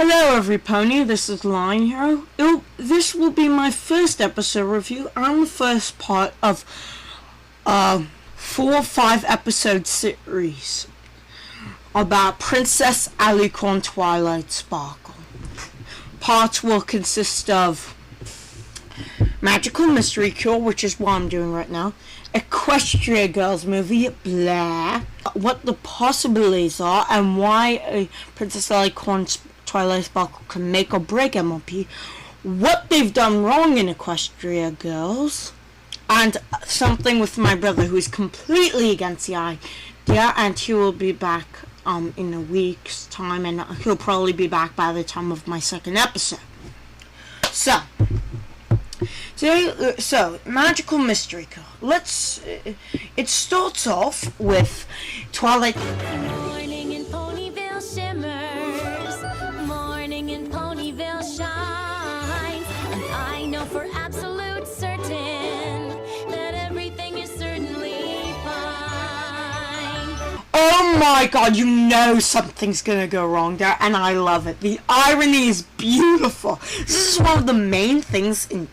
Hello everypony, this is Lion Hero. This will be my first episode review and the first part of a 4 or 5 episode series about Princess Alicorn Twilight Sparkle. Parts will consist of Magical Mystery Cure, which is what I'm doing right now, Equestria Girls movie, blah, what the possibilities are and why Princess Alicorn Twilight Sparkle can make or break MLP, what they've done wrong in Equestria Girls, and something with my brother who is completely against the idea, and he will be back in a week's time, and he'll probably be back by the time of my second episode. So Magical Mystery Cure. It starts off with Twilight. Morning in Ponyville shimmers, morning in Ponyville shines, and I know for absolute certain that everything is certainly fine. Oh my god, you know something's gonna go wrong there, and I love it. The irony is beautiful. This is one of the main things in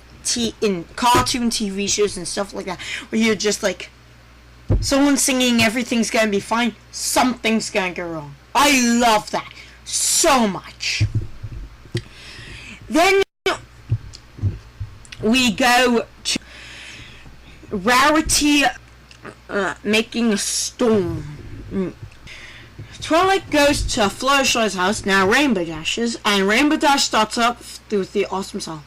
cartoon TV shows and stuff like that, where you're just like, someone singing everything's gonna be fine, something's gonna go wrong. I love that so much. Then we go to Rarity making a storm. Twilight goes to Fluttershy's house, now Rainbow Dash's, and Rainbow Dash starts up with the awesome song.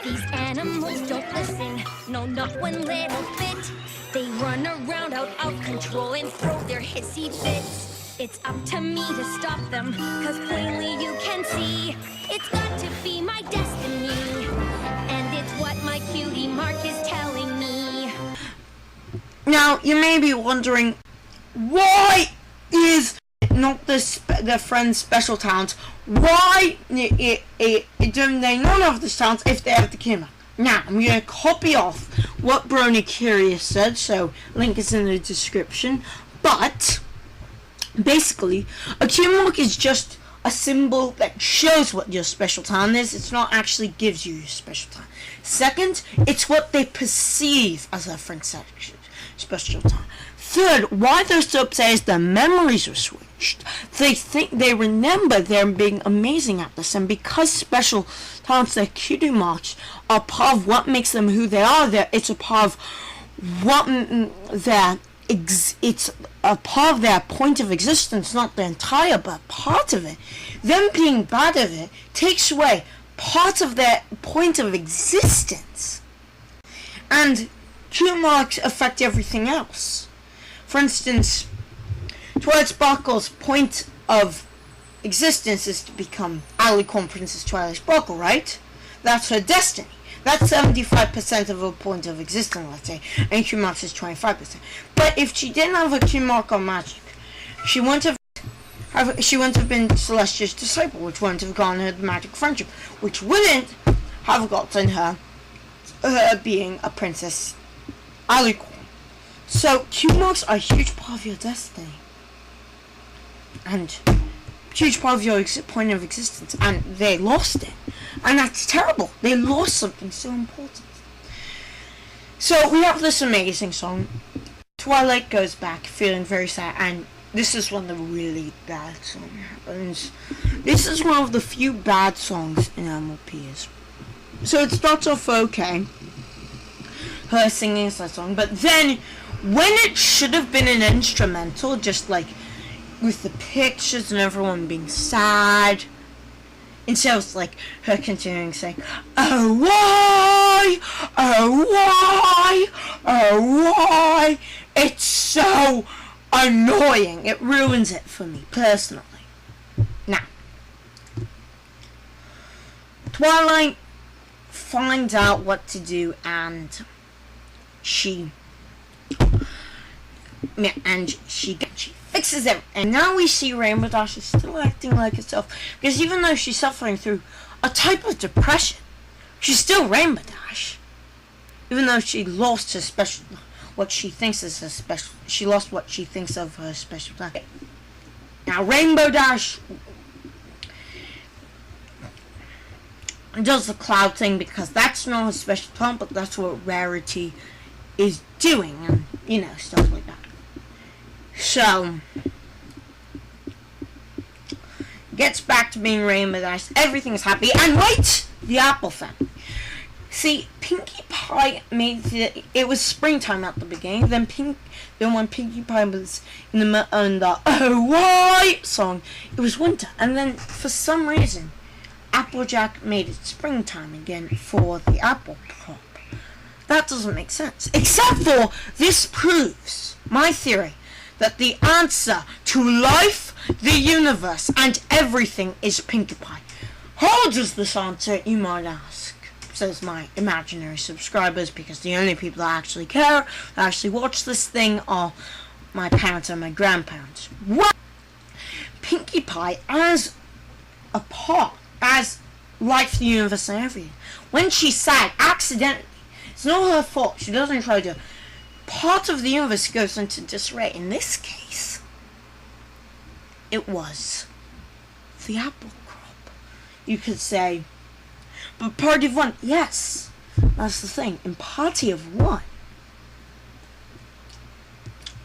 These animals don't listen, no, not one little bit. They run around out of control and throw their hissy fits. It's up to me to stop them, cause plainly you can see it's got to be my destiny, and it's what my cutie mark is telling me. Now, you may be wondering, why is not their friend's special talent? Why don't they not have this talent if they have the camera? Now, I'm going to copy off what Brony Curious said, so link is in the description. But, basically, a cue mark is just a symbol that shows what your special talent is. It's not actually gives you your special talent. Second, it's what they perceive as their friend's special talent. Third, why they're so upset is their memories were switched. They remember them being amazing at this, and because special talents, their cutie marks, are part of what makes them who they are. It's a part of what it's a part of their point of existence, not the entire, but part of it. Them being bad at it takes away part of their point of existence, and cue marks affect everything else. For instance, Twilight Sparkle's point of existence is to become Alicorn Princess Twilight Sparkle, right? That's her destiny. That's 75% of her point of existence, let's say, and Q marks is 25%. But if she didn't have a Q mark on magic, she wouldn't have been Celestia's disciple, which wouldn't have gotten her the magic friendship, which wouldn't have gotten her being a Princess Alicorn. So, Q marks are a huge part of your destiny, and huge part of your point of existence, and they lost it, and that's terrible. They lost something so important. So, we have this amazing song. Twilight goes back feeling very sad, and this is when the really bad song happens. This is one of the few bad songs in MLPs. So, it starts off okay, her singing that song, but then when it should have been an instrumental, just like with the pictures and everyone being sad, instead of like her continuing saying, oh why, oh why, oh why, it's so annoying. It ruins it for me personally. Now, Twilight finds out what to do, and she fixes it. And now we see Rainbow Dash is still acting like herself, because even though she's suffering through a type of depression, she's still Rainbow Dash. Even though she lost her special, what she thinks is her special, she lost what she thinks of her special talent. Now Rainbow Dash does the cloud thing because that's not a special talent, but that's what Rarity is doing, and stuff like that. So gets back to being Rainbow Dash. Everything is happy, and wait, the Apple family. See, Pinkie Pie it was springtime at the beginning. Then when Pinkie Pie was in the Oh Why song, it was winter. And then for some reason, Applejack made it springtime again for the apple crop. That doesn't make sense. Except for this proves my theory that the answer to life, the universe, and everything is Pinkie Pie. How does this answer, you might ask? Says my imaginary subscribers, because the only people that actually care, that actually watch this thing, are my parents and my grandparents. What? Pinkie Pie as a part, as life, the universe, and everything. When she's sad, accidentally, it's not her fault. She doesn't try to. Part of the universe goes into disarray. In this case, it was the apple crop. You could say, but party of one. Yes, that's the thing. In party of one,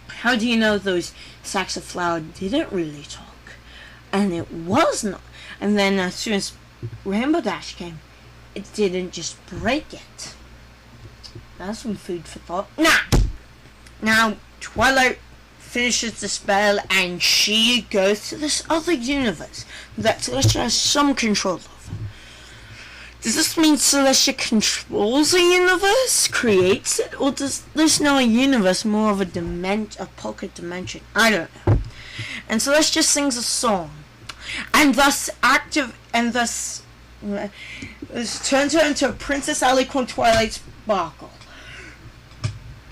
how do you know those sacks of flour didn't really talk? And it was not. And then as soon as Rainbow Dash came, it didn't just break it. That's some food for thought. Now Twilight finishes the spell and she goes to this other universe that Celestia has some control over. Does this mean Celestia controls a universe, creates it, or does this know a universe more of a pocket dimension? I don't know. And Celestia sings a song, and thus turns her into a Princess Alicorn Twilight Sparkle.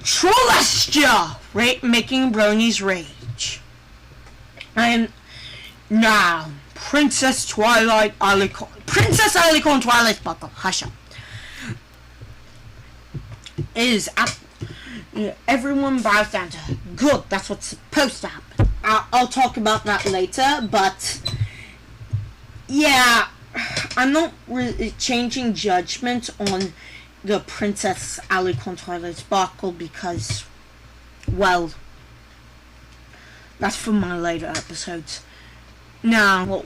Trolestia! Making bronies rage. I am now Princess Twilight Alicorn. Princess Alicorn Twilight Sparkle. Hush up. Everyone bows down to her. Good, that's what's supposed to happen. I'll talk about that later, but yeah, I'm not really changing judgment on the Princess Alicorn Twilight Sparkle because, well, that's for my later episodes. Now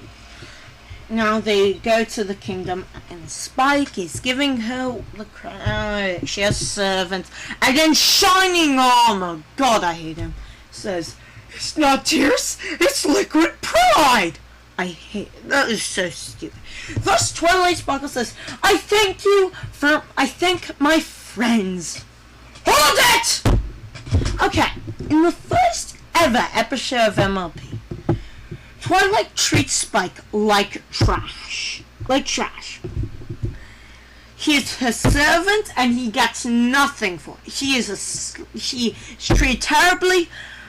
they go to the kingdom and Spike is giving her the crown. She has servants. And then Shining Armor, God I hate him, says, it's not tears, it's liquid pride. I hate it. That is so stupid. Thus Twilight Sparkle says, I thank my friends. Hold it! Okay, in the first ever episode of MLP, Twilight treats Spike like trash. He is her servant and he gets nothing for it. She's treated terribly.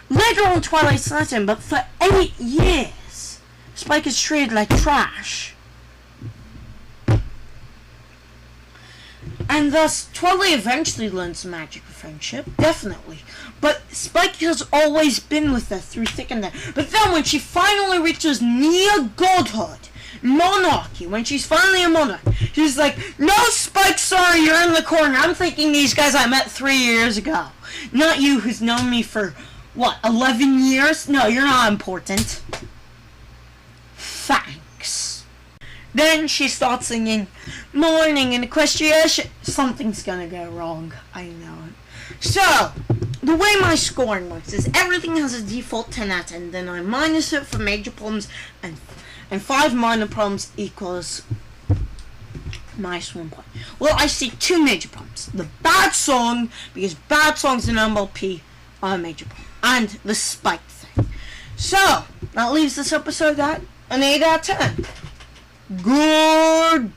Later on Twilight slaps him, but for 8 years, Spike is treated like trash. And thus, Twilight eventually learns the magic of friendship, definitely. But Spike has always been with her through thick and thin. But then when she finally reaches near godhood, monarchy, when she's finally a monarch, she's like, no, Spike, sorry, you're in the corner. I'm thinking these guys I met 3 years ago. Not you who's known me for, 11 years? No, you're not important. Thanks. Then she starts singing Morning in Equestria. Something's gonna go wrong. I know it. So, the way my scoring works is everything has a default 10 out of 10. Then I minus it for major problems, and 5 minor problems equals minus 1 point. Well, I see 2 major problems. The bad song, because bad songs in MLP are a major problem. And the Spike thing. So, that leaves this episode at an 8 out of 10. Goodbye.